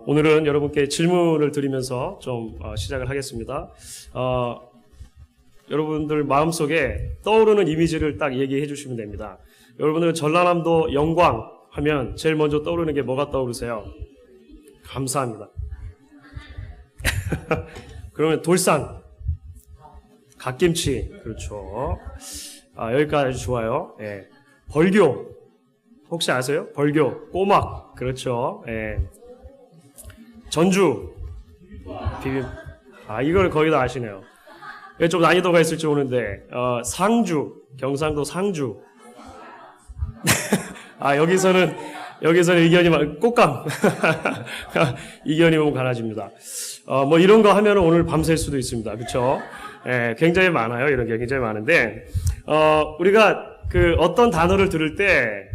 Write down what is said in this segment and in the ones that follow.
오늘은 여러분께 질문을 드리면서 좀 시작을 하겠습니다. 여러분들 마음속에 떠오르는 이미지를 딱 얘기해 주시면 됩니다. 여러분들 전라남도 영광 하면 제일 먼저 떠오르는 게 뭐가 떠오르세요? 감사합니다. 그러면 돌산, 갓김치, 그렇죠. 여기까지 아주 좋아요. 예. 벌교, 혹시 아세요? 벌교, 꼬막, 그렇죠. 예. 전주, 비빔, 이걸 거의 다 아시네요. 좀 난이도가 있을지 모르는데, 상주, 경상도 상주. 여기서는 의견이 꽃감. 이견이 보면 갈라집니다. 이런 거 하면 오늘 밤샐 수도 있습니다. 그쵸? 예, 굉장히 많아요. 이런 게 굉장히 많은데, 우리가 어떤 단어를 들을 때,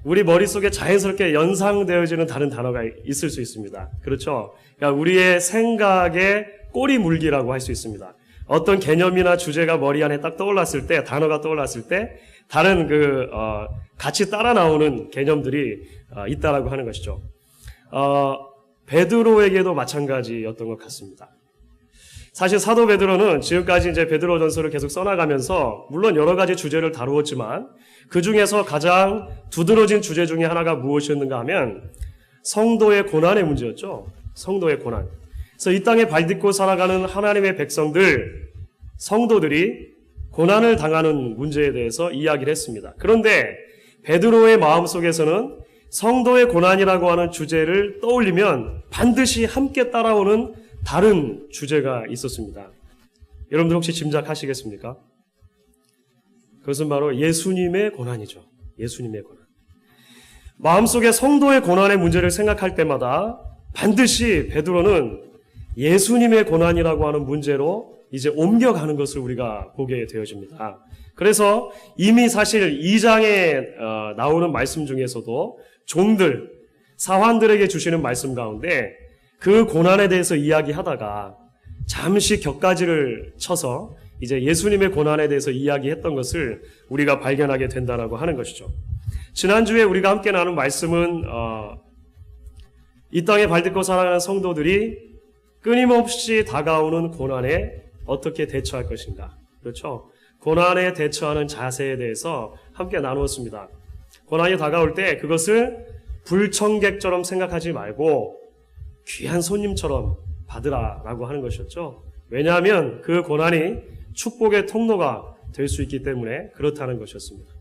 우리 머릿속에 자연스럽게 연상되어지는 다른 단어가 있을 수 있습니다. 그렇죠? 그러니까 우리의 생각의 꼬리 물기라고 할 수 있습니다. 어떤 개념이나 주제가 머리 안에 딱 떠올랐을 때, 단어가 떠올랐을 때, 다른 같이 따라 나오는 개념들이 있다라고 하는 것이죠. 베드로에게도 마찬가지였던 것 같습니다. 사실 사도 베드로는 지금까지 이제 베드로전서를 계속 써나가면서 물론 여러 가지 주제를 다루었지만 그 중에서 가장 두드러진 주제 중에 하나가 무엇이었는가 하면 성도의 고난의 문제였죠. 성도의 고난. 그래서 이 땅에 발딛고 살아가는 하나님의 백성들, 성도들이 고난을 당하는 문제에 대해서 이야기를 했습니다. 그런데 베드로의 마음속에서는 성도의 고난이라고 하는 주제를 떠올리면 반드시 함께 따라오는 다른 주제가 있었습니다. 여러분들 혹시 짐작하시겠습니까? 그것은 바로 예수님의 고난이죠. 예수님의 고난. 마음속에 성도의 고난의 문제를 생각할 때마다 반드시 베드로는 예수님의 고난이라고 하는 문제로 이제 옮겨가는 것을 우리가 보게 되어집니다. 그래서 이미 사실 2장에 나오는 말씀 중에서도 종들, 사환들에게 주시는 말씀 가운데 그 고난에 대해서 이야기하다가 잠시 격가지를 쳐서 이제 예수님의 고난에 대해서 이야기했던 것을 우리가 발견하게 된다라고 하는 것이죠. 지난주에 우리가 함께 나눈 말씀은 이 땅에 발딛고 살아가는 성도들이 끊임없이 다가오는 고난에 어떻게 대처할 것인가. 그렇죠? 고난에 대처하는 자세에 대해서 함께 나누었습니다. 고난이 다가올 때 그것을 불청객처럼 생각하지 말고 귀한 손님처럼 받으라라고 하는 것이었죠. 왜냐하면 그 고난이 축복의 통로가 될 수 있기 때문에 그렇다는 것이었습니다.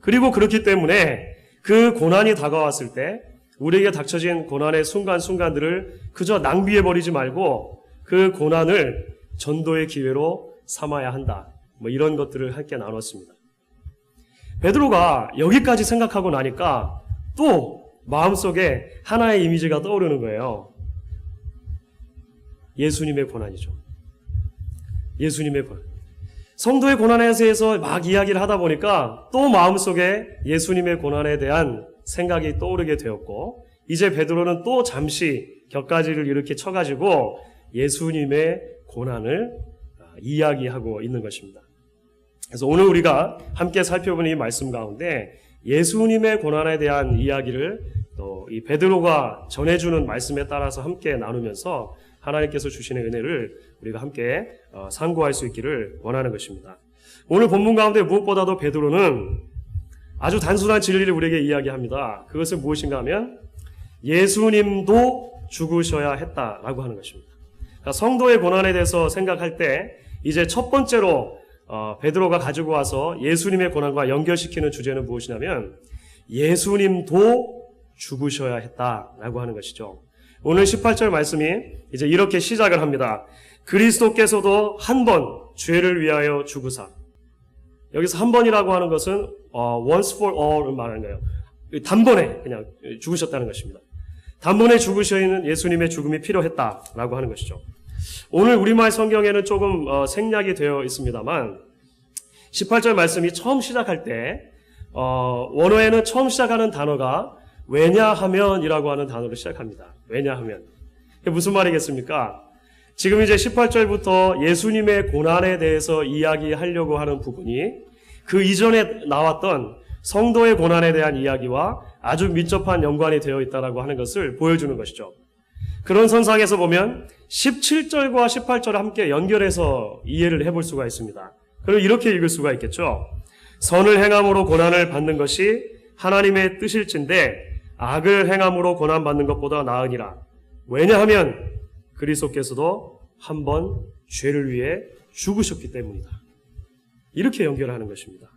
그리고 그렇기 때문에 그 고난이 다가왔을 때 우리에게 닥쳐진 고난의 순간순간들을 그저 낭비해버리지 말고 그 고난을 전도의 기회로 삼아야 한다. 이런 것들을 함께 나눴습니다. 베드로가 여기까지 생각하고 나니까 또 마음속에 하나의 이미지가 떠오르는 거예요. 예수님의 고난이죠. 예수님의 고난. 성도의 고난에 대해서 막 이야기를 하다 보니까 또 마음속에 예수님의 고난에 대한 생각이 떠오르게 되었고 이제 베드로는 또 잠시 격가지를 이렇게 쳐가지고 예수님의 고난을 이야기하고 있는 것입니다. 그래서 오늘 우리가 함께 살펴본 이 말씀 가운데 예수님의 고난에 대한 이야기를 또 이 베드로가 전해주는 말씀에 따라서 함께 나누면서 하나님께서 주시는 은혜를 우리가 함께 상고할 수 있기를 원하는 것입니다. 오늘 본문 가운데 무엇보다도 베드로는 아주 단순한 진리를 우리에게 이야기합니다. 그것은 무엇인가 하면 예수님도 죽으셔야 했다라고 하는 것입니다. 그러니까 성도의 고난에 대해서 생각할 때 이제 첫 번째로 베드로가 가지고 와서 예수님의 고난과 연결시키는 주제는 무엇이냐면 예수님도 죽으셔야 했다라고 하는 것이죠. 오늘 18절 말씀이 이제 이렇게 시작을 합니다. 그리스도께서도 한 번 죄를 위하여 죽으사. 여기서 한 번이라고 하는 것은 once for all을 말하는 거예요. 단번에 그냥 죽으셨다는 것입니다. 단번에 죽으시는 예수님의 죽음이 필요했다라고 하는 것이죠. 오늘 우리말 성경에는 조금 생략이 되어 있습니다만 18절 말씀이 처음 시작할 때 원어에는 처음 시작하는 단어가 왜냐하면이라고 하는 단어로 시작합니다. 왜냐하면. 이게 무슨 말이겠습니까? 지금 이제 18절부터 예수님의 고난에 대해서 이야기하려고 하는 부분이 그 이전에 나왔던 성도의 고난에 대한 이야기와 아주 밀접한 연관이 되어 있다라고 하는 것을 보여주는 것이죠. 그런 선상에서 보면 17절과 18절을 함께 연결해서 이해를 해볼 수가 있습니다. 그럼 이렇게 읽을 수가 있겠죠. 선을 행함으로 고난을 받는 것이 하나님의 뜻일진데 악을 행함으로 고난받는 것보다 나으니라. 왜냐하면 그리스도께서도 한 번 죄를 위해 죽으셨기 때문이다. 이렇게 연결하는 것입니다.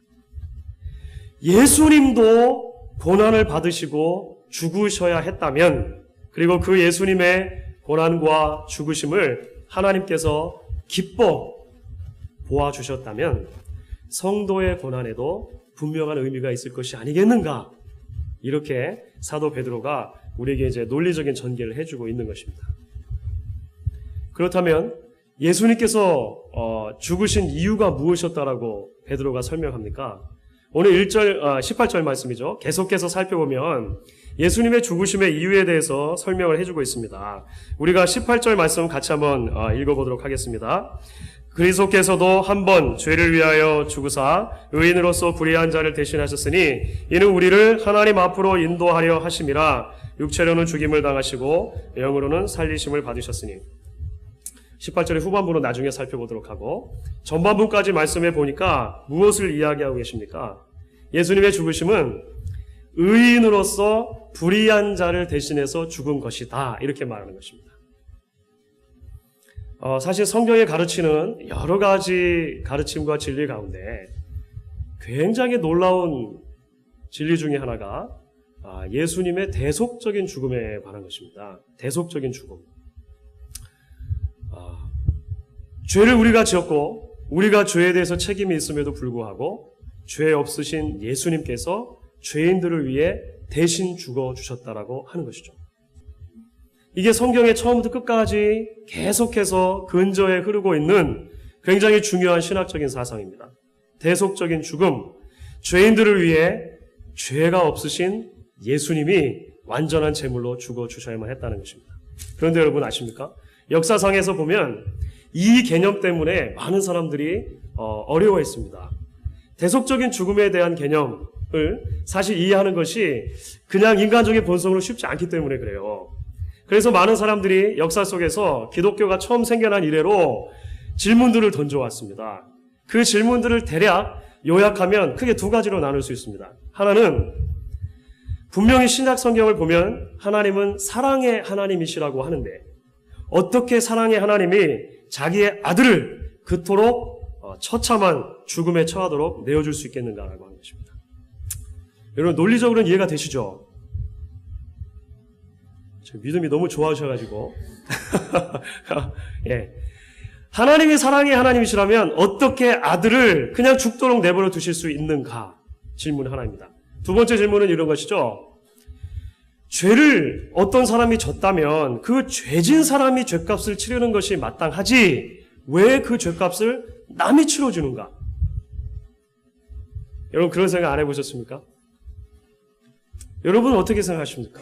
예수님도 고난을 받으시고 죽으셔야 했다면, 그리고 그 예수님의 고난과 죽으심을 하나님께서 기뻐 보아주셨다면 성도의 고난에도 분명한 의미가 있을 것이 아니겠는가? 이렇게 사도 베드로가 우리에게 이제 논리적인 전개를 해주고 있는 것입니다. 그렇다면 예수님께서 죽으신 이유가 무엇이었다라고 베드로가 설명합니까? 오늘 18절 말씀이죠. 계속해서 살펴보면 예수님의 죽으심의 이유에 대해서 설명을 해주고 있습니다. 우리가 18절 말씀 같이 한번 읽어보도록 하겠습니다. 그리스도께서도 한 번 죄를 위하여 죽으사 의인으로서 불의한 자를 대신하셨으니 이는 우리를 하나님 앞으로 인도하려 하심이라. 육체로는 죽임을 당하시고 영으로는 살리심을 받으셨으니. 18절의 후반부는 나중에 살펴보도록 하고, 전반부까지 말씀해 보니까 무엇을 이야기하고 계십니까? 예수님의 죽으심은 의인으로서 불의한 자를 대신해서 죽은 것이다, 이렇게 말하는 것입니다. 사실 성경에 가르치는 여러 가지 가르침과 진리 가운데 굉장히 놀라운 진리 중에 하나가 예수님의 대속적인 죽음에 관한 것입니다. 대속적인 죽음. 죄를 우리가 지었고 우리가 죄에 대해서 책임이 있음에도 불구하고 죄 없으신 예수님께서 죄인들을 위해 대신 죽어주셨다라고 하는 것이죠. 이게 성경의 처음부터 끝까지 계속해서 근저에 흐르고 있는 굉장히 중요한 신학적인 사상입니다. 대속적인 죽음, 죄인들을 위해 죄가 없으신 예수님이 완전한 제물로 죽어주셔야만 했다는 것입니다. 그런데 여러분 아십니까? 역사상에서 보면 이 개념 때문에 많은 사람들이 어려워했습니다. 대속적인 죽음에 대한 개념을 사실 이해하는 것이 그냥 인간적인 본성으로 쉽지 않기 때문에 그래요. 그래서 많은 사람들이 역사 속에서 기독교가 처음 생겨난 이래로 질문들을 던져왔습니다. 그 질문들을 대략 요약하면 크게 두 가지로 나눌 수 있습니다. 하나는 분명히 신약 성경을 보면 하나님은 사랑의 하나님이시라고 하는데 어떻게 사랑의 하나님이 자기의 아들을 그토록 처참한 죽음에 처하도록 내어줄 수 있겠는가라고 하는 것입니다. 여러분 논리적으로는 이해가 되시죠? 믿음이 너무 좋아하셔가지고 예. 하나님이 사랑의 하나님이시라면 어떻게 아들을 그냥 죽도록 내버려 두실 수 있는가? 질문 하나입니다. 두 번째 질문은 이런 것이죠. 죄를 어떤 사람이 졌다면 그 죄진 사람이 죄값을 치르는 것이 마땅하지 왜 그 죄값을 남이 치러주는가? 여러분 그런 생각 안 해보셨습니까? 여러분은 어떻게 생각하십니까?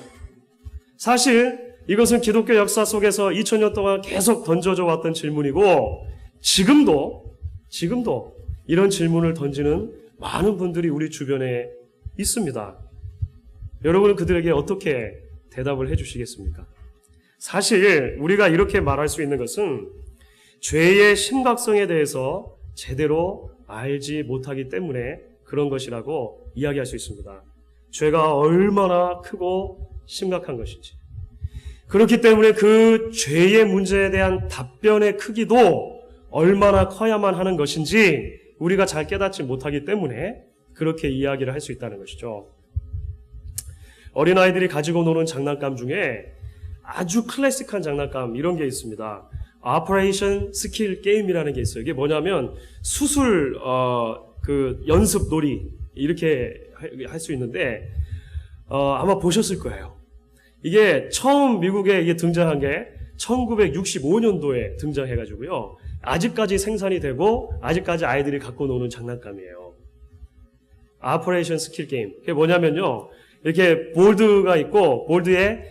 사실 이것은 기독교 역사 속에서 2000년 동안 계속 던져져 왔던 질문이고 지금도 이런 질문을 던지는 많은 분들이 우리 주변에 있습니다. 여러분은 그들에게 어떻게 대답을 해주시겠습니까? 사실 우리가 이렇게 말할 수 있는 것은 죄의 심각성에 대해서 제대로 알지 못하기 때문에 그런 것이라고 이야기할 수 있습니다. 죄가 얼마나 크고 심각한 것인지. 그렇기 때문에 그 죄의 문제에 대한 답변의 크기도 얼마나 커야만 하는 것인지 우리가 잘 깨닫지 못하기 때문에 그렇게 이야기를 할 수 있다는 것이죠. 어린아이들이 가지고 노는 장난감 중에 아주 클래식한 장난감 이런 게 있습니다. 오퍼레이션 스킬 게임이라는 게 있어요. 이게 뭐냐면 수술 그 연습 놀이 이렇게 할 수 있는데 아마 보셨을 거예요. 이게 처음 미국에 이게 등장한 게 1965년도에 등장해가지고요. 아직까지 생산이 되고 아직까지 아이들이 갖고 노는 장난감이에요. 오퍼레이션 스킬 게임. 그게 뭐냐면요. 이렇게 볼드가 있고 볼드에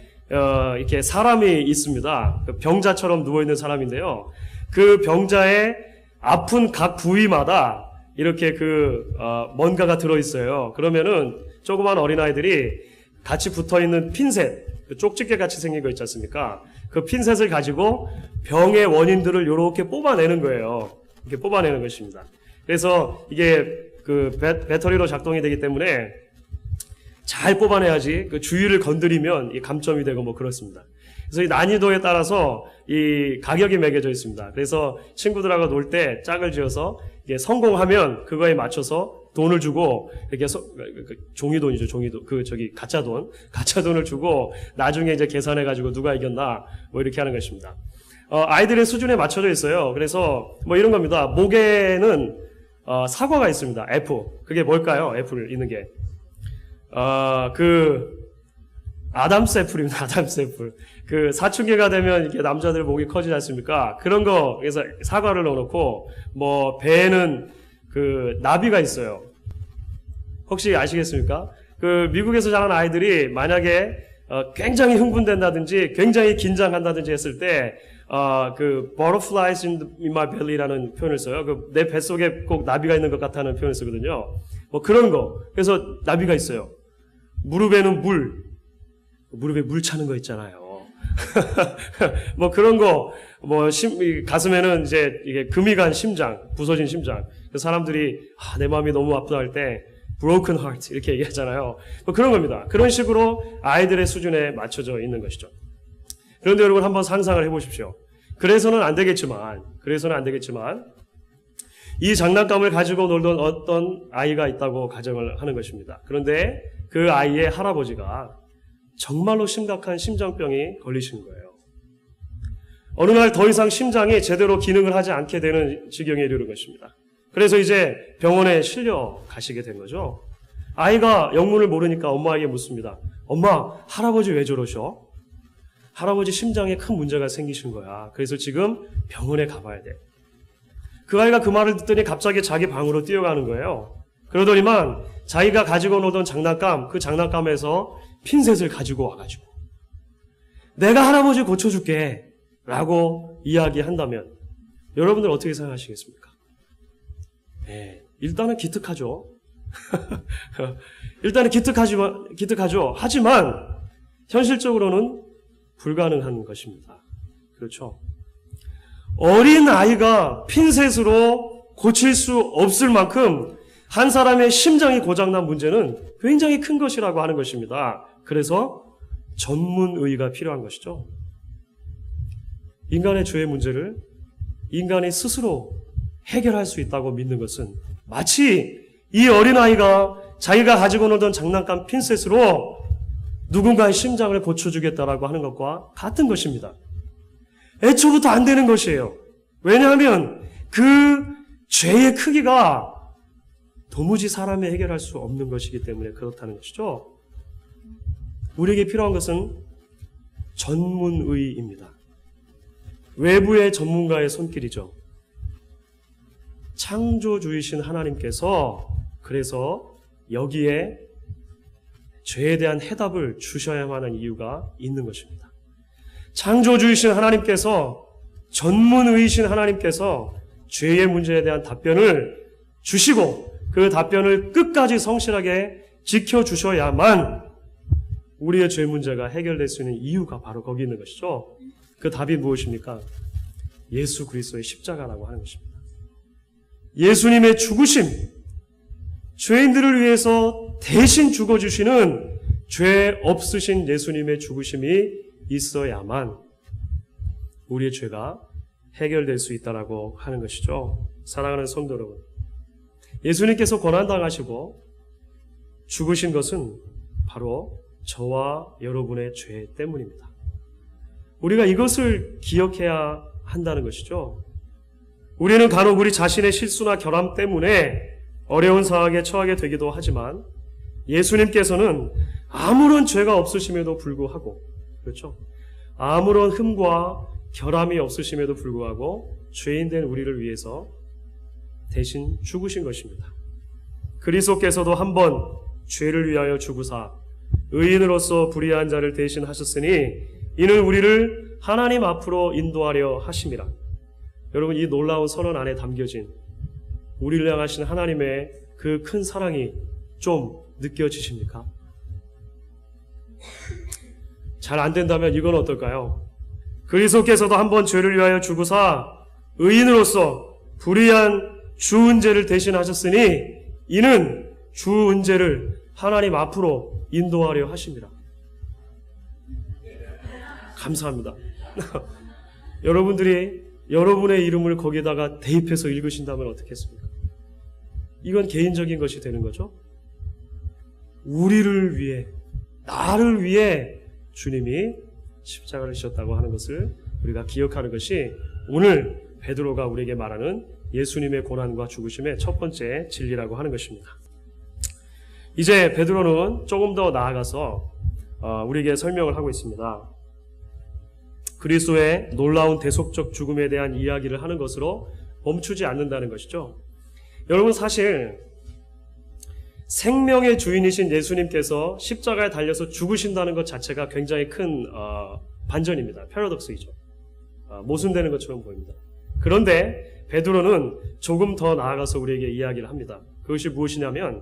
이렇게 사람이 있습니다. 병자처럼 누워있는 사람인데요. 그 병자의 아픈 각 부위마다 이렇게 뭔가가 들어있어요. 그러면은 조그만 어린아이들이 같이 붙어있는 핀셋 그 쪽집게 같이 생긴 거 있지 않습니까? 그 핀셋을 가지고 병의 원인들을 이렇게 뽑아내는 거예요. 이렇게 뽑아내는 것입니다. 그래서 이게 그 배터리로 작동이 되기 때문에 잘 뽑아내야지 그 주위를 건드리면 이 감점이 되고 뭐 그렇습니다. 그래서 이 난이도에 따라서 이 가격이 매겨져 있습니다. 그래서 친구들하고 놀 때 짝을 지어서 이게 성공하면 그거에 맞춰서 돈을 주고 이렇게 종이돈이죠, 종이돈. 가짜 돈을 주고 나중에 이제 계산해 가지고 누가 이겼나 뭐 이렇게 하는 것입니다. 아이들의 수준에 맞춰져 있어요. 그래서 뭐 이런 겁니다. 목에는 사과가 있습니다. F. 그게 뭘까요? F를 있는 게. 아담스 애플입니다. 아담스 애플. 그 사춘기가 되면 이렇게 남자들 목이 커지지 않습니까? 그런 거, 그래서 사과를 넣어놓고, 뭐, 배에는 그 나비가 있어요. 혹시 아시겠습니까? 그 미국에서 자란 아이들이 만약에 굉장히 흥분된다든지 굉장히 긴장한다든지 했을 때 그 butterflies in my belly라는 표현을 써요. 그 내 뱃속에 꼭 나비가 있는 것 같다는 표현을 쓰거든요. 뭐 그런 거. 그래서 나비가 있어요. 무릎에는 무릎에 물 차는 거 있잖아요. 뭐 그런 거, 뭐 가슴에는 이제 이게 금이 간 심장, 부서진 심장. 사람들이 내 마음이 너무 아프다 할 때 broken heart 이렇게 얘기하잖아요. 뭐 그런 겁니다. 그런 식으로 아이들의 수준에 맞춰져 있는 것이죠. 그런데 여러분 한번 상상을 해보십시오. 그래서는 안 되겠지만 이 장난감을 가지고 놀던 어떤 아이가 있다고 가정을 하는 것입니다. 그런데 그 아이의 할아버지가 정말로 심각한 심장병이 걸리신 거예요. 어느 날 더 이상 심장이 제대로 기능을 하지 않게 되는 지경에 이르는 것입니다. 그래서 이제 병원에 실려 가시게 된 거죠. 아이가 영문을 모르니까 엄마에게 묻습니다. 엄마, 할아버지 왜 저러셔? 할아버지 심장에 큰 문제가 생기신 거야. 그래서 지금 병원에 가봐야 돼. 그 아이가 그 말을 듣더니 갑자기 자기 방으로 뛰어가는 거예요. 그러더니만 자기가 가지고 노던 장난감, 그 장난감에서 핀셋을 가지고 와가지고 내가 할아버지 고쳐줄게 라고 이야기한다면 여러분들 어떻게 생각하시겠습니까? 일단은 기특하죠. 일단은 기특하죠. 하지만 현실적으로는 불가능한 것입니다. 그렇죠? 어린 아이가 핀셋으로 고칠 수 없을 만큼 한 사람의 심장이 고장난 문제는 굉장히 큰 것이라고 하는 것입니다. 그래서 전문의가 필요한 것이죠. 인간의 죄의 문제를 인간이 스스로 해결할 수 있다고 믿는 것은 마치 이 어린아이가 자기가 가지고 놀던 장난감 핀셋으로 누군가의 심장을 고쳐주겠다라고 하는 것과 같은 것입니다. 애초부터 안 되는 것이에요. 왜냐하면 그 죄의 크기가 도무지 사람이 해결할 수 없는 것이기 때문에 그렇다는 것이죠. 우리에게 필요한 것은 전문의입니다. 외부의 전문가의 손길이죠. 창조주이신 하나님께서 그래서 여기에 죄에 대한 해답을 주셔야만 하는 이유가 있는 것입니다. 창조주이신 하나님께서 전문의이신 하나님께서 죄의 문제에 대한 답변을 주시고 그 답변을 끝까지 성실하게 지켜주셔야만 우리의 죄 문제가 해결될 수 있는 이유가 바로 거기 있는 것이죠. 그 답이 무엇입니까? 예수 그리스도의 십자가라고 하는 것입니다. 예수님의 죽으심, 죄인들을 위해서 대신 죽어주시는 죄 없으신 예수님의 죽으심이 있어야만 우리의 죄가 해결될 수 있다라고 하는 것이죠. 사랑하는 성도 여러분, 예수님께서 고난당하시고 죽으신 것은 바로 저와 여러분의 죄 때문입니다. 우리가 이것을 기억해야 한다는 것이죠. 우리는 간혹 우리 자신의 실수나 결함 때문에 어려운 상황에 처하게 되기도 하지만 예수님께서는 아무런 죄가 없으심에도 불구하고, 그렇죠? 아무런 흠과 결함이 없으심에도 불구하고 죄인된 우리를 위해서 대신 죽으신 것입니다. 그리스도께서도 한번 죄를 위하여 죽으사 의인으로서 불의한 자를 대신하셨으니 이는 우리를 하나님 앞으로 인도하려 하심이라. 여러분, 이 놀라운 선언 안에 담겨진 우리를 향하신 하나님의 그 큰 사랑이 좀 느껴지십니까? 잘 안 된다면 이건 어떨까요? 그리스도께서도 한번 죄를 위하여 죽으사 의인으로서 불의한 주 은제를 대신하셨으니 이는 주 은제를 하나님 앞으로 인도하려 하십니다. 감사합니다. 여러분들이 여러분의 이름을 거기에다가 대입해서 읽으신다면 어떻겠습니까? 이건 개인적인 것이 되는 거죠. 우리를 위해, 나를 위해 주님이 십자가를 지셨다고 하는 것을 우리가 기억하는 것이 오늘 베드로가 우리에게 말하는 예수님의 고난과 죽으심의 첫 번째 진리라고 하는 것입니다. 이제 베드로는 조금 더 나아가서 우리에게 설명을 하고 있습니다. 그리스도의 놀라운 대속적 죽음에 대한 이야기를 하는 것으로 멈추지 않는다는 것이죠. 여러분, 사실 생명의 주인이신 예수님께서 십자가에 달려서 죽으신다는 것 자체가 굉장히 큰 반전입니다. 패러독스이죠. 모순되는 것처럼 보입니다. 그런데 베드로는 조금 더 나아가서 우리에게 이야기를 합니다. 그것이 무엇이냐면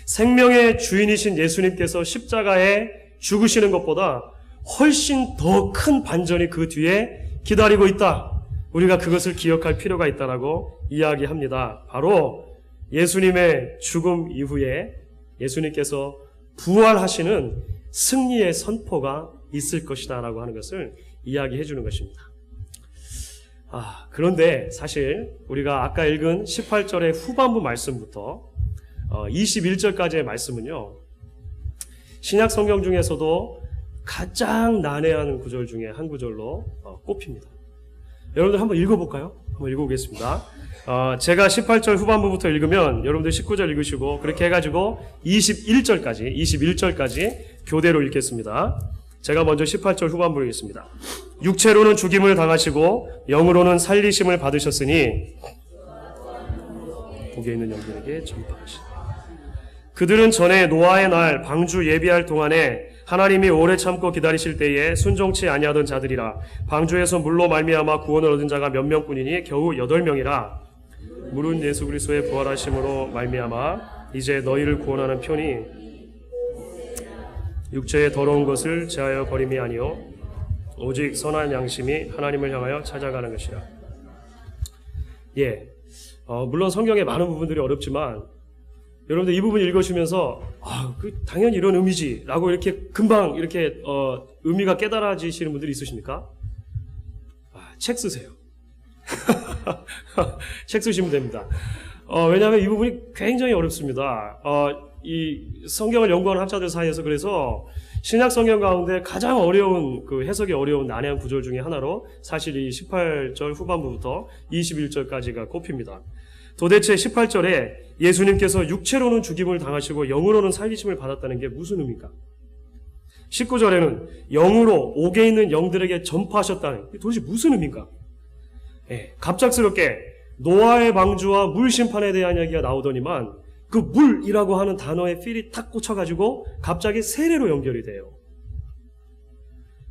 생명의 주인이신 예수님께서 십자가에 죽으시는 것보다 훨씬 더 큰 반전이 그 뒤에 기다리고 있다. 우리가 그것을 기억할 필요가 있다라고 이야기합니다. 바로 예수님의 죽음 이후에 예수님께서 부활하시는 승리의 선포가 있을 것이다 라고 하는 것을 이야기해 주는 것입니다. 그런데 사실 우리가 아까 읽은 18절의 후반부 말씀부터 21절까지의 말씀은요, 신약 성경 중에서도 가장 난해한 구절 중에 한 구절로 꼽힙니다. 여러분들 한번 읽어볼까요? 한번 읽어보겠습니다. 제가 18절 후반부부터 읽으면 여러분들 19절 읽으시고 그렇게 해가지고 21절까지 교대로 읽겠습니다. 제가 먼저 18절 후반부를 읽겠습니다. 육체로는 죽임을 당하시고 영으로는 살리심을 받으셨으니 복에 있는 영들에게 전파하시니 그들은 전에 노아의 날 방주 예비할 동안에 하나님이 오래 참고 기다리실 때에 순종치 아니하던 자들이라. 방주에서 물로 말미암아 구원을 얻은 자가 몇 명뿐이니 겨우 8명이라. 물은 예수 그리스도의 부활하심으로 말미암아 이제 너희를 구원하는 편이 육체의 더러운 것을 제하여 버림이 아니요 오직 선한 양심이 하나님을 향하여 찾아가는 것이라. 물론 성경의 많은 부분들이 어렵지만 여러분들 이 부분 읽으시면서 당연히 이런 의미지라고 이렇게 금방 이렇게 의미가 깨달아지시는 분들이 있으십니까? 책 쓰세요. 책 쓰시면 됩니다. 왜냐하면 이 부분이 굉장히 어렵습니다. 이 성경을 연구하는 학자들 사이에서 그래서 신약 성경 가운데 가장 어려운 해석이 어려운 난해한 구절 중에 하나로 사실 이 18절 후반부부터 21절까지가 꼽힙니다. 도대체 18절에 예수님께서 육체로는 죽임을 당하시고 영으로는 살리심을 받았다는 게 무슨 의미입니까? 19절에는 영으로 옥에 있는 영들에게 전파하셨다는 게 도대체 무슨 의미입니까? 갑작스럽게 노아의 방주와 물 심판에 대한 이야기가 나오더니만 그 물이라고 하는 단어에 필이 탁 꽂혀가지고 갑자기 세례로 연결이 돼요.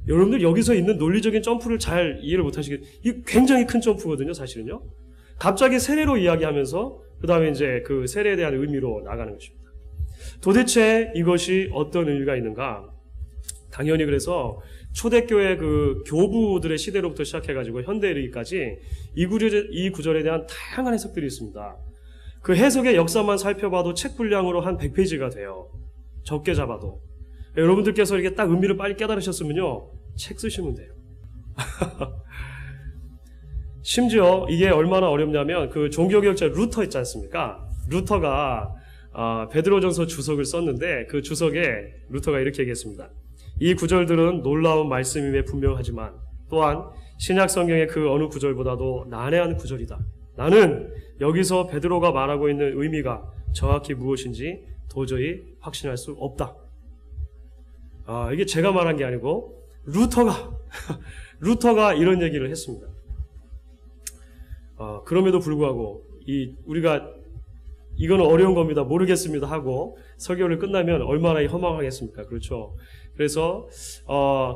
여러분들 여기서 있는 논리적인 점프를 잘 이해를 못하시겠어요. 이게 굉장히 큰 점프거든요, 사실은요. 갑자기 세례로 이야기하면서 그 다음에 이제 그 세례에 대한 의미로 나가는 것입니다. 도대체 이것이 어떤 의미가 있는가? 당연히 그래서 초대교회 그 교부들의 시대로부터 시작해가지고 현대에 이르기까지 이 구절에 대한 다양한 해석들이 있습니다. 그 해석의 역사만 살펴봐도 책 분량으로 한 100페이지가 돼요. 적게 잡아도. 여러분들께서 이렇게 딱 의미를 빨리 깨달으셨으면요, 책 쓰시면 돼요. 심지어 이게 얼마나 어렵냐면 그 종교개혁자 루터 있지 않습니까? 루터가 베드로전서 주석을 썼는데 그 주석에 루터가 이렇게 얘기했습니다. 이 구절들은 놀라운 말씀임에 분명하지만 또한 신약 성경의 그 어느 구절보다도 난해한 구절이다. 나는 여기서 베드로가 말하고 있는 의미가 정확히 무엇인지 도저히 확신할 수 없다. 이게 제가 말한 게 아니고 루터가 이런 얘기를 했습니다. 그럼에도 불구하고 우리가 이거는 어려운 겁니다, 모르겠습니다 하고 설교를 끝나면 얼마나 허망하겠습니까? 그렇죠. 그래서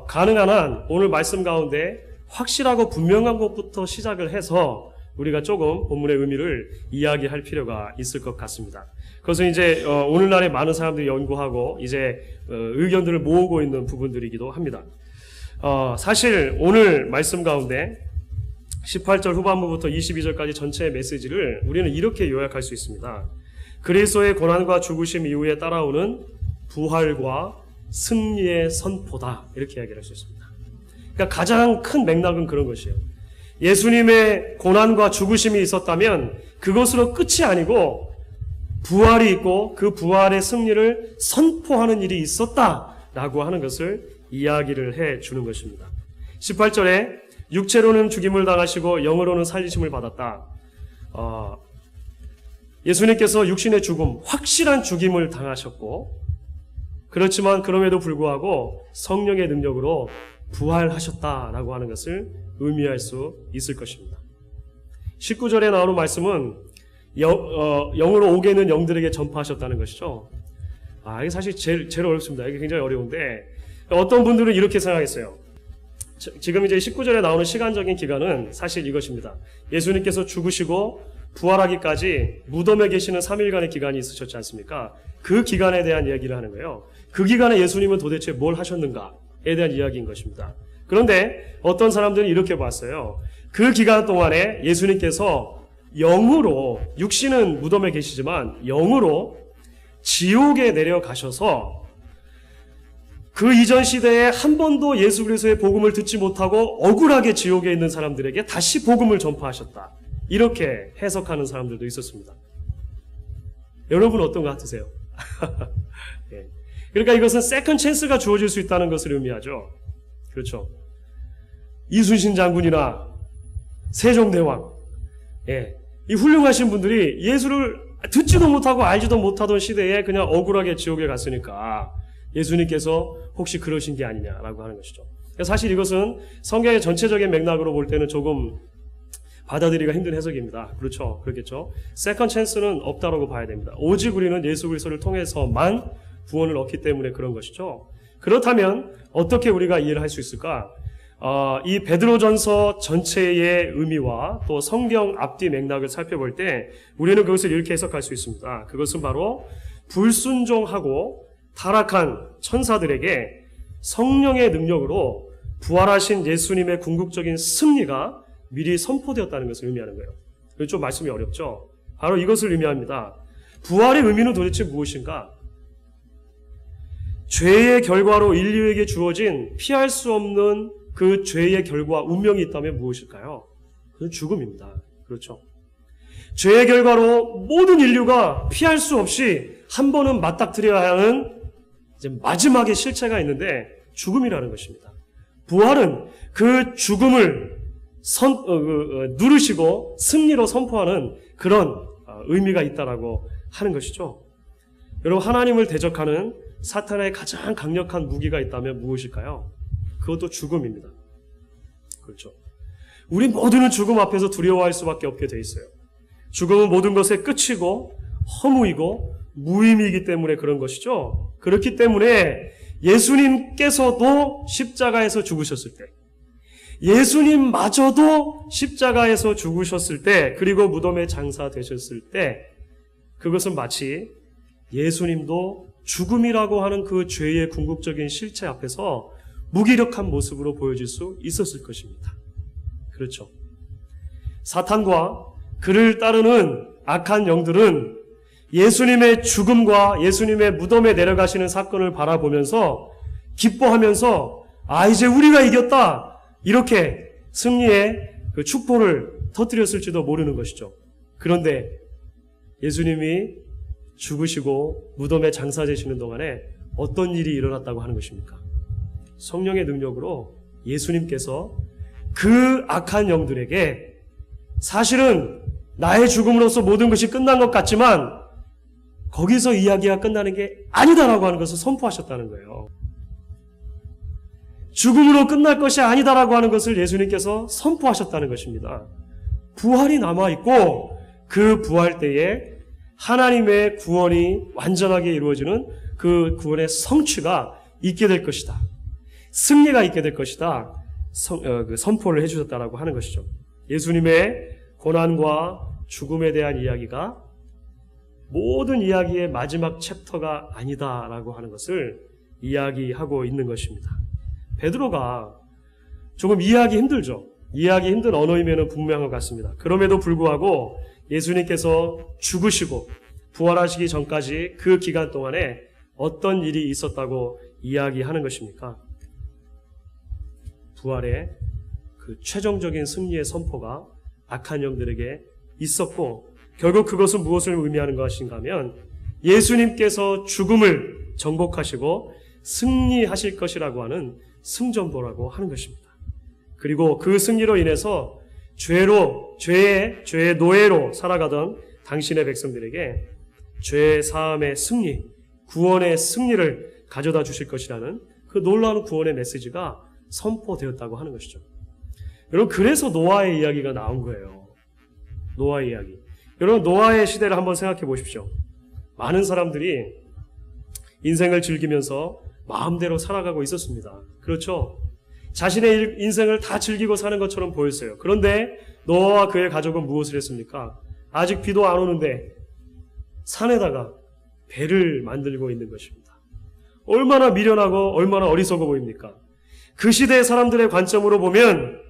가능한 한 오늘 말씀 가운데 확실하고 분명한 것부터 시작을 해서 우리가 조금 본문의 의미를 이야기할 필요가 있을 것 같습니다. 그래서 이제 오늘날에 많은 사람들이 연구하고 이제 의견들을 모으고 있는 부분들이기도 합니다. 사실 오늘 말씀 가운데 18절 후반부부터 22절까지 전체의 메시지를 우리는 이렇게 요약할 수 있습니다. 그리스도의 고난과 죽으심 이후에 따라오는 부활과 승리의 선포다. 이렇게 이야기할 수 있습니다. 그러니까 가장 큰 맥락은 그런 것이에요. 예수님의 고난과 죽으심이 있었다면 그것으로 끝이 아니고 부활이 있고 그 부활의 승리를 선포하는 일이 있었다라고 하는 것을 이야기를 해 주는 것입니다. 18절에 육체로는 죽임을 당하시고 영으로는 살리심을 받았다. 예수님께서 육신의 죽음, 확실한 죽임을 당하셨고 그렇지만 그럼에도 불구하고 성령의 능력으로 부활하셨다라고 하는 것을 의미할 수 있을 것입니다. 19절에 나오는 말씀은 영으로 옥에 있는 영들에게 전파하셨다는 것이죠. 이게 사실 제일 어렵습니다. 이게 굉장히 어려운데 어떤 분들은 이렇게 생각했어요. 지금 이제 19절에 나오는 시간적인 기간은 사실 이것입니다. 예수님께서 죽으시고 부활하기까지 무덤에 계시는 3일간의 기간이 있으셨지 않습니까? 그 기간에 대한 이야기를 하는 거예요. 그 기간에 예수님은 도대체 뭘 하셨는가에 대한 이야기인 것입니다. 그런데 어떤 사람들은 이렇게 봤어요. 그 기간 동안에 예수님께서 영으로, 육신은 무덤에 계시지만 영으로 지옥에 내려가셔서 그 이전 시대에 한 번도 예수 그리스도의 복음을 듣지 못하고 억울하게 지옥에 있는 사람들에게 다시 복음을 전파하셨다. 이렇게 해석하는 사람들도 있었습니다. 여러분 어떤 것 같으세요? 예. 그러니까 이것은 세컨 찬스가 주어질 수 있다는 것을 의미하죠. 그렇죠. 이순신 장군이나 세종대왕, 이 훌륭하신 분들이 예수를 듣지도 못하고 알지도 못하던 시대에 그냥 억울하게 지옥에 갔으니까 예수님께서 혹시 그러신 게 아니냐라고 하는 것이죠. 사실 이것은 성경의 전체적인 맥락으로 볼 때는 조금 받아들이기가 힘든 해석입니다. 그렇죠. 그렇겠죠. 세컨 찬스는 없다라고 봐야 됩니다. 오직 우리는 예수 그리스도를 통해서만 구원을 얻기 때문에 그런 것이죠. 그렇다면 어떻게 우리가 이해를 할 수 있을까? 이 베드로전서 전체의 의미와 또 성경 앞뒤 맥락을 살펴볼 때 우리는 그것을 이렇게 해석할 수 있습니다. 그것은 바로 불순종하고 타락한 천사들에게 성령의 능력으로 부활하신 예수님의 궁극적인 승리가 미리 선포되었다는 것을 의미하는 거예요. 좀 말씀이 어렵죠? 바로 이것을 의미합니다. 부활의 의미는 도대체 무엇인가? 죄의 결과로 인류에게 주어진 피할 수 없는 그 죄의 결과, 운명이 있다면 무엇일까요? 그건 죽음입니다. 그렇죠? 죄의 결과로 모든 인류가 피할 수 없이 한 번은 맞닥뜨려야 하는 이제 마지막의 실체가 있는데 죽음이라는 것입니다. 부활은 그 죽음을 누르시고 승리로 선포하는 그런 의미가 있다라고 하는 것이죠. 여러분, 하나님을 대적하는 사탄의 가장 강력한 무기가 있다면 무엇일까요? 그것도 죽음입니다. 그렇죠. 우리 모두는 죽음 앞에서 두려워할 수밖에 없게 돼 있어요. 죽음은 모든 것의 끝이고 허무이고 무의미이기 때문에 그런 것이죠. 그렇기 때문에 예수님께서도 십자가에서 죽으셨을 때, 예수님마저도 십자가에서 죽으셨을 때, 그리고 무덤에 장사되셨을 때, 그것은 마치 예수님도 죽음이라고 하는 그 죄의 궁극적인 실체 앞에서 무기력한 모습으로 보여질 수 있었을 것입니다. 그렇죠. 사탄과 그를 따르는 악한 영들은 예수님의 죽음과 예수님의 무덤에 내려가시는 사건을 바라보면서 기뻐하면서 이제 우리가 이겼다, 이렇게 승리의 그 축포를 터뜨렸을지도 모르는 것이죠. 그런데 예수님이 죽으시고 무덤에 장사되시는 동안에 어떤 일이 일어났다고 하는 것입니까? 성령의 능력으로 예수님께서 그 악한 영들에게 사실은 나의 죽음으로써 모든 것이 끝난 것 같지만 거기서 이야기가 끝나는 게 아니다라고 하는 것을 선포하셨다는 거예요. 죽음으로 끝날 것이 아니다라고 하는 것을 예수님께서 선포하셨다는 것입니다. 부활이 남아있고 그 부활 때에 하나님의 구원이 완전하게 이루어지는 그 구원의 성취가 있게 될 것이다. 승리가 있게 될 것이다. 선포를 해주셨다라고 하는 것이죠. 예수님의 고난과 죽음에 대한 이야기가 모든 이야기의 마지막 챕터가 아니다라고 하는 것을 이야기하고 있는 것입니다. 베드로가 조금 이해하기 힘들죠. 이해하기 힘든 언어임에는 분명한 것 같습니다. 그럼에도 불구하고 예수님께서 죽으시고 부활하시기 전까지 그 기간 동안에 어떤 일이 있었다고 이야기하는 것입니까? 부활의 그 최종적인 승리의 선포가 악한 영들에게 있었고, 결국 그것은 무엇을 의미하는 것인가 하면 예수님께서 죽음을 정복하시고 승리하실 것이라고 하는 승전보라고 하는 것입니다. 그리고 그 승리로 인해서 죄의 노예로 살아가던 당신의 백성들에게 죄 사함의 승리, 구원의 승리를 가져다 주실 것이라는 그 놀라운 구원의 메시지가 선포되었다고 하는 것이죠. 여러분, 그래서 노아의 이야기가 나온 거예요. 노아의 이야기. 여러분, 노아의 시대를 한번 생각해 보십시오. 많은 사람들이 인생을 즐기면서 마음대로 살아가고 있었습니다. 그렇죠? 자신의 인생을 다 즐기고 사는 것처럼 보였어요. 그런데 노아와 그의 가족은 무엇을 했습니까? 아직 비도 안 오는데 산에다가 배를 만들고 있는 것입니다. 얼마나 미련하고 얼마나 어리석어 보입니까? 그 시대의 사람들의 관점으로 보면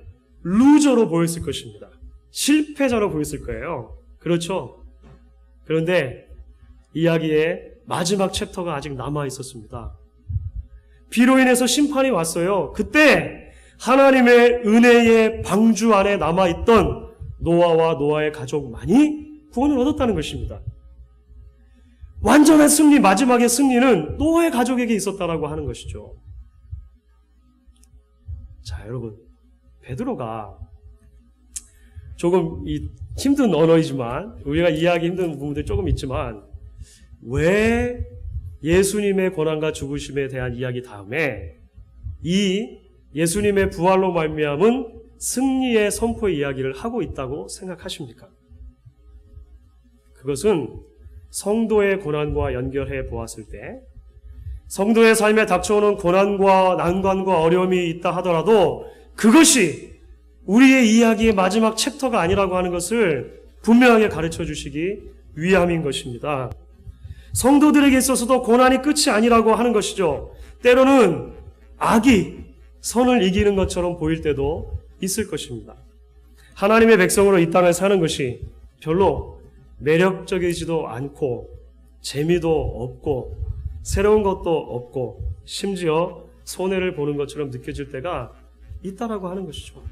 루저로 보였을 것입니다. 실패자로 보였을 거예요. 그렇죠? 그런데 이야기의 마지막 챕터가 아직 남아 있었습니다. 비로 인해서 심판이 왔어요. 그때 하나님의 은혜의 방주 안에 남아있던 노아와 노아의 가족만이 구원을 얻었다는 것입니다. 완전한 승리, 마지막의 승리는 노아의 가족에게 있었다라고 하는 것이죠. 자, 여러분, 베드로가 조금 힘든 언어이지만 우리가 이해하기 힘든 부분들이 조금 있지만 왜 예수님의 고난과 죽으심에 대한 이야기 다음에 이 예수님의 부활로 말미암은 승리의 선포의 이야기를 하고 있다고 생각하십니까? 그것은 성도의 고난과 연결해 보았을 때 성도의 삶에 닥쳐오는 고난과 난관과 어려움이 있다 하더라도 그것이 우리의 이야기의 마지막 챕터가 아니라고 하는 것을 분명하게 가르쳐 주시기 위함인 것입니다. 성도들에게 있어서도 고난이 끝이 아니라고 하는 것이죠. 때로는 악이 선을 이기는 것처럼 보일 때도 있을 것입니다. 하나님의 백성으로 이 땅을 사는 것이 별로 매력적이지도 않고 재미도 없고 새로운 것도 없고 심지어 손해를 보는 것처럼 느껴질 때가 있다라고 하는 것이죠.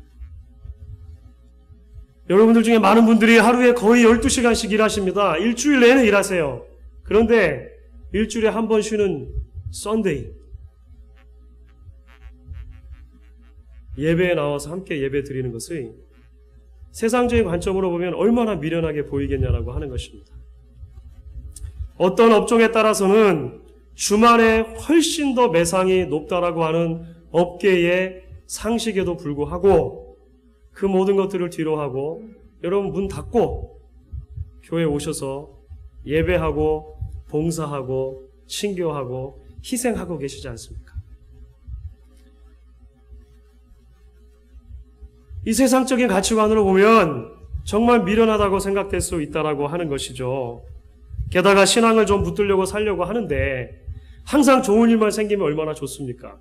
여러분들 중에 많은 분들이 하루에 거의 12시간씩 일하십니다. 일주일 내내 일하세요. 그런데 일주일에 한 번 쉬는 썬데이, 예배에 나와서 함께 예배 드리는 것이 세상적인 관점으로 보면 얼마나 미련하게 보이겠냐라고 하는 것입니다. 어떤 업종에 따라서는 주말에 훨씬 더 매상이 높다라고 하는 업계의 상식에도 불구하고 그 모든 것들을 뒤로하고 여러분 문 닫고 교회에 오셔서 예배하고 봉사하고 친교하고 희생하고 계시지 않습니까? 이 세상적인 가치관으로 보면 정말 미련하다고 생각될 수 있다라고 하는 것이죠. 게다가 신앙을 좀 붙들려고 살려고 하는데 항상 좋은 일만 생기면 얼마나 좋습니까?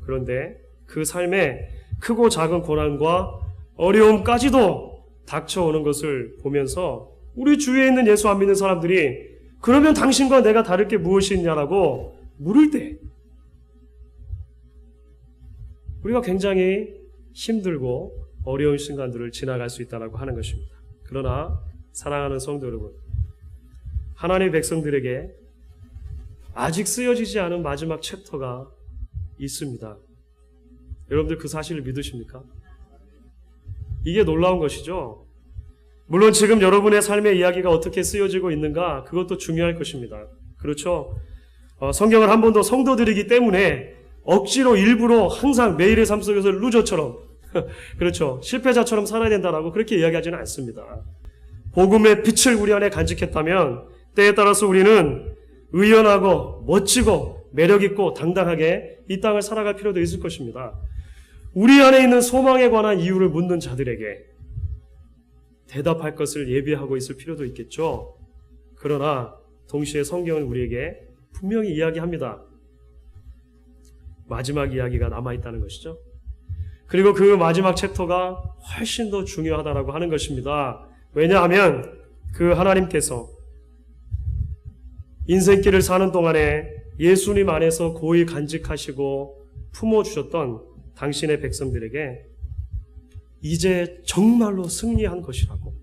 그런데 그 삶에 크고 작은 고난과 어려움까지도 닥쳐오는 것을 보면서 우리 주위에 있는 예수 안 믿는 사람들이 그러면 당신과 내가 다를 게 무엇이 있냐라고 물을 때 우리가 굉장히 힘들고 어려운 순간들을 지나갈 수 있다고 하는 것입니다. 그러나 사랑하는 성도 여러분, 하나님의 백성들에게 아직 쓰여지지 않은 마지막 챕터가 있습니다. 여러분들 그 사실을 믿으십니까? 이게 놀라운 것이죠. 물론 지금 여러분의 삶의 이야기가 어떻게 쓰여지고 있는가 그것도 중요할 것입니다. 그렇죠? 성경을 한 번도 성도들이기 때문에 억지로 일부러 항상 매일의 삶 속에서 루저처럼 그렇죠. 실패자처럼 살아야 된다라고 그렇게 이야기하지는 않습니다. 복음의 빛을 우리 안에 간직했다면 때에 따라서 우리는 의연하고 멋지고 매력있고 당당하게 이 땅을 살아갈 필요도 있을 것입니다. 우리 안에 있는 소망에 관한 이유를 묻는 자들에게 대답할 것을 예비하고 있을 필요도 있겠죠. 그러나 동시에 성경은 우리에게 분명히 이야기합니다. 마지막 이야기가 남아있다는 것이죠. 그리고 그 마지막 챕터가 훨씬 더 중요하다라고 하는 것입니다. 왜냐하면 그 하나님께서 인생길을 사는 동안에 예수님 안에서 고이 간직하시고 품어주셨던 당신의 백성들에게 이제 정말로 승리한 것이라고,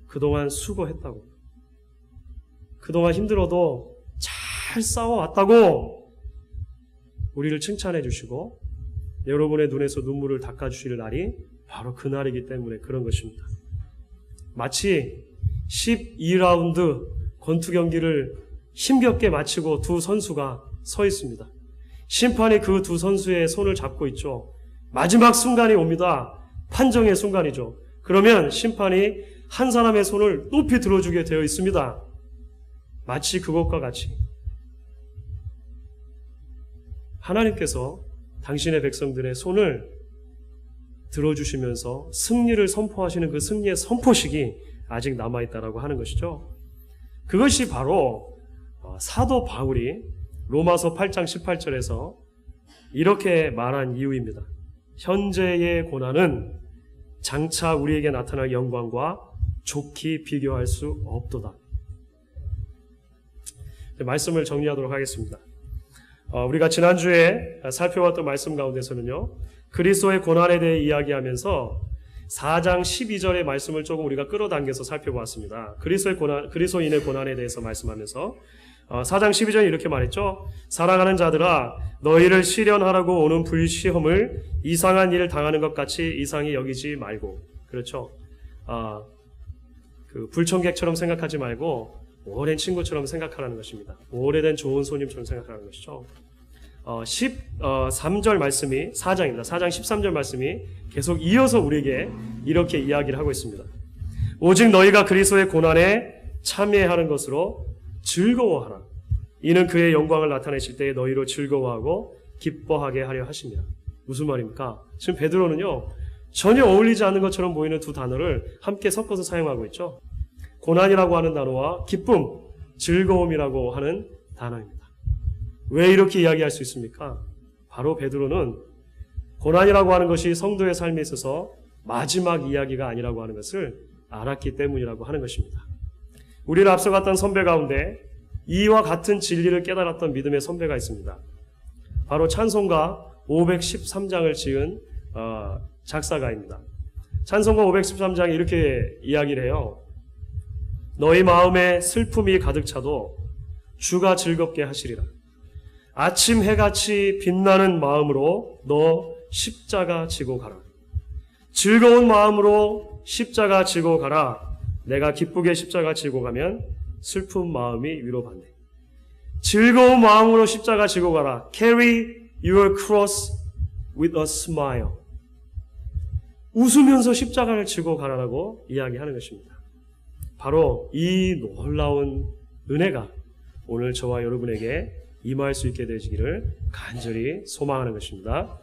그동안 수고했다고, 그동안 힘들어도 잘 싸워왔다고 우리를 칭찬해 주시고 여러분의 눈에서 눈물을 닦아주실 날이 바로 그 날이기 때문에 그런 것입니다. 마치 12라운드 권투 경기를 힘겹게 마치고 두 선수가 서 있습니다. 심판이 그 두 선수의 손을 잡고 있죠. 마지막 순간이 옵니다. 판정의 순간이죠. 그러면 심판이 한 사람의 손을 높이 들어주게 되어 있습니다. 마치 그것과 같이 하나님께서 당신의 백성들의 손을 들어주시면서 승리를 선포하시는 그 승리의 선포식이 아직 남아있다라고 하는 것이죠. 그것이 바로 사도 바울이 로마서 8장 18절에서 이렇게 말한 이유입니다. 현재의 고난은 장차 우리에게 나타날 영광과 좋게 비교할 수 없도다. 말씀을 정리하도록 하겠습니다. 우리가 지난주에 살펴봤던 말씀 가운데서는요, 그리스도의 고난에 대해 이야기하면서 4장 12절의 말씀을 조금 우리가 끌어당겨서 살펴보았습니다. 그리스도인의 고난에 대해서 말씀하면서 4장 12절에 이렇게 말했죠. 사랑하는 자들아, 너희를 시련하라고 오는 불시험을 이상한 일을 당하는 것 같이 이상히 여기지 말고, 그렇죠. 그 불청객처럼 생각하지 말고 오랜 친구처럼 생각하라는 것입니다. 오래된 좋은 손님처럼 생각하라는 것이죠. 13절 말씀이 4장입니다. 4장 13절 말씀이 계속 이어서 우리에게 이렇게 이야기를 하고 있습니다. 오직 너희가 그리스도의 고난에 참여하는 것으로 즐거워하라. 이는 그의 영광을 나타내실 때에 너희로 즐거워하고 기뻐하게 하려 하십니다. 무슨 말입니까? 지금 베드로는요, 전혀 어울리지 않는 것처럼 보이는 두 단어를 함께 섞어서 사용하고 있죠. 고난이라고 하는 단어와 기쁨, 즐거움이라고 하는 단어입니다. 왜 이렇게 이야기할 수 있습니까? 바로 베드로는 고난이라고 하는 것이 성도의 삶에 있어서 마지막 이야기가 아니라고 하는 것을 알았기 때문이라고 하는 것입니다. 우리를 앞서갔던 선배 가운데 이와 같은 진리를 깨달았던 믿음의 선배가 있습니다. 바로 찬송가 513장을 지은 작사가입니다. 찬송가 513장에 이렇게 이야기를 해요. 너희 마음에 슬픔이 가득 차도 주가 즐겁게 하시리라. 아침 해같이 빛나는 마음으로 너 십자가 지고 가라. 즐거운 마음으로 십자가 지고 가라. 내가 기쁘게 십자가 지고 가면 슬픈 마음이 위로받네. 즐거운 마음으로 십자가 지고 가라. Carry your cross with a smile. 웃으면서 십자가를 지고 가라라고 이야기하는 것입니다. 바로 이 놀라운 은혜가 오늘 저와 여러분에게 임할 수 있게 되시기를 간절히 소망하는 것입니다.